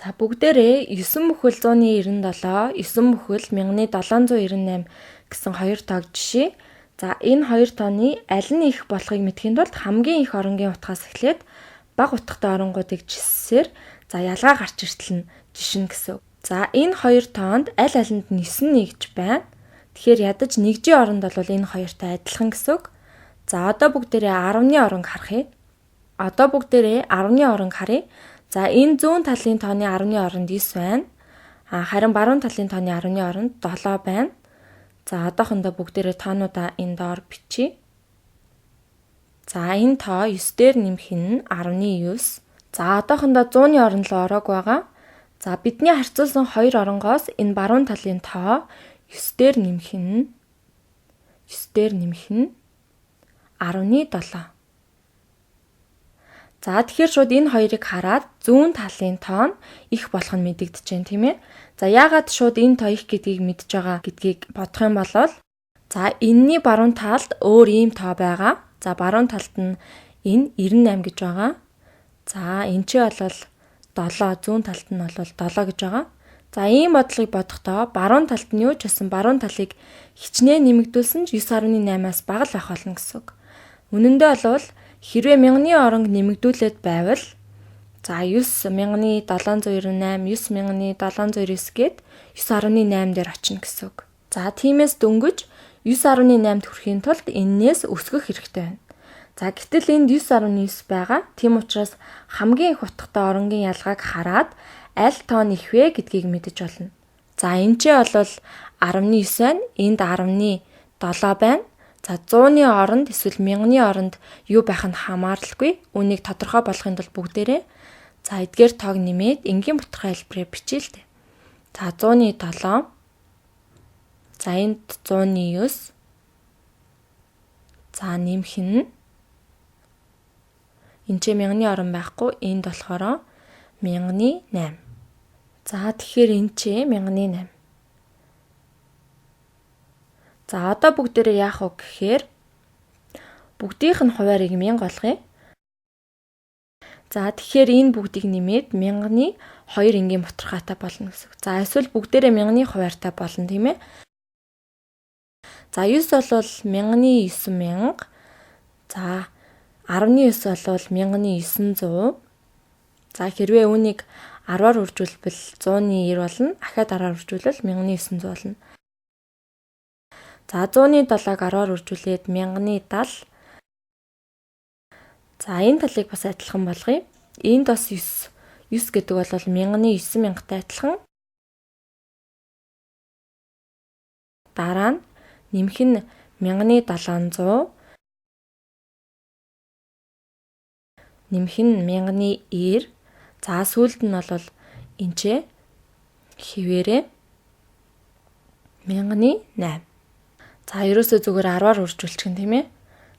За бүгдээрээ 9 мөхөл 197, 9 мөхөл 1798 гэсэн хоёр тоог жишээ. За энэ хоёр тооны аль нь их болохыг мэдхийн тулд хамгийн их оронгийн утгаас эхлээд бага утгатай оронгуудыг жишсээр за ялгаа гарч иртэл нь жишнэ гэсэн. За энэ хоёр тоонд аль алинд нь 9 нэгж байна. Тэгэхээр ядаж нэгжийн оронд бол энэ хоёртой адилхан гэсэн үг. За одоо бүгдээрээ 10-ны оронг харъя. За энэ зүүн талын тооны 10-ны оронд 9 байна. Харин баруун талын тооны 10-ны оронд 7 байна. За одоохондоо бүгдээрээ тоонуудаа энэ доор бичье. За энэ тоо 9 дээр нэмэх нь 19. За одоохондоо 100-ны оронд л ороог байгаа. За бидний харьцуулсан хоёр оронгоос энэ баруун талын тоо 9 дээр нэмэх нь 17. За тэгэхээр шууд энэ хоёрыг хараад зүүн талын тоон их болох нь мэдэгдэж байна тийм ээ. За яагаад шууд энэ тоо их гэдгийг мэдж байгаа гэдгийг бодох юм бол за энэний баруун талд өөр ийм тоо байгаа. За баруун талд нь энэ 98 гэж байгаа. За энэ чи бол 7, зүүн талд нь бол 7 гэж байгаа. За ийм бодлогыг бодохдоо баруун талд нь юу ч гэсэн баруун талыг хичнээн нэмэгдүүлсэн ч 9.8-аас бага л байх болно гэсэн үг. Үнэндээ бол хэрвээ 1000-ны оронг нэмэгдүүлээд байвал за 9,798, 9,799 гээд 9.8 дээр очино гэсэн үг. За тиймээс дөнгөж 9.8-д хүрэхийн тулд энээс өсгөх хэрэгтэй байна. За гэтэл энд 9.9 байгаа. Тийм учраас хамгийн их утгатай оронгийн ялгааг хараад аль тоон их вэ гэдгийг мэдэж болно. За энэ ч бол 19 байна. Энд 10.7 байна. За 100-ны оронд эсвэл 1000-ны оронд юу байх нь хамааралгүй. Үүнийг тодорхой болгохын тулд бүгдээрээ за эдгээр тоог нэмээд энгийн бутгай хэлбэрээр бичье л дээ. За 100-ны 7. За энд 100-ны 9. За нэмэх нь энэ ч 1000-ны орон байхгүй. Энд болохоор 1000-ны 8. За тэгэхээр энэ ч 1000-ны 8. За одоо бүгдээрээ яах вэ гэхээр бүгдийнх нь хуваарийг 1000 болгоё. За тэгэхээр энэ бүгдийг нэмээд 1000-ны 2 энгийн бутархаатай болно гэсэн. За эсвэл бүгдээрээ 1000-ны хуваартай болно тийм ээ. За 9 бол 1000-ны 9000. За 19 бол 1000-ны 900. За хэрвээ үүнийг 10-аар үржүүлбэл 100-ны 90 болно. Ахаад 10-аар үржүүлвэл 1000-ны 900 болно. За 100-ны 7-ыг 10-аар үржүүлээд 1000-ны 70. За энэ талыг бас адилхан болгоё. Энд бас 9 гэдэг бол 1000-ны 9000-тай адилхан. Дараа нь нэмэх нь 1000-ны 700. Нэмэх нь 1000-ны 90. За сүүлд нь бол энэ ч хിവэрэ 1000-ны 8. За ерөөсөө зүгээр 10-аар үржүүлчих юм тийм ээ.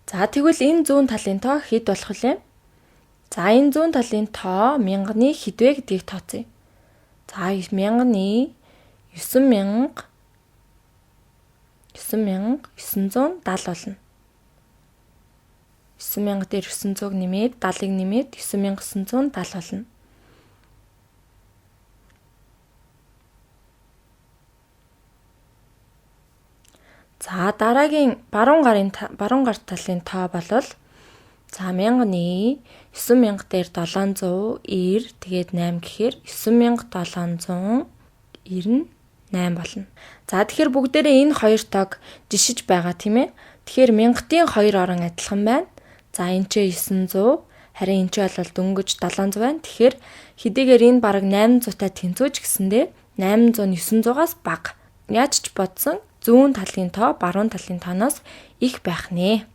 За тэгвэл энэ зүүн талын тоо хэд болох вэ? За энэ зүүн талын тоо 1000-ны хэд вэ гэдгийг тооцъё. За 1000-ны 9970 болно. 9000 дээр 900-г нэмээд 70-ыг нэмээд 9970 болно. За дараагийн баруун гар талын тоо болвол за 1000-ны 9000 дээр 790 тэгээд 8 гэхээр 9798 болно. За тэгэхээр бүгдээрээ энэ хоёр тоог жишиж байгаа тийм ээ. Тэгэхээр 1000-ийн 2 орон адилхан байна. За энэ ч 900, харин энэ ч бол дөнгөж 700 байна. Тэгэхээр хэдийгээр энэ бараг 800-тай тэнцвүүж гэсэндээ 800 900-аас бага. Яаж ч бодсон зүүн талын тоо баруун талын тооноос их байх нэ.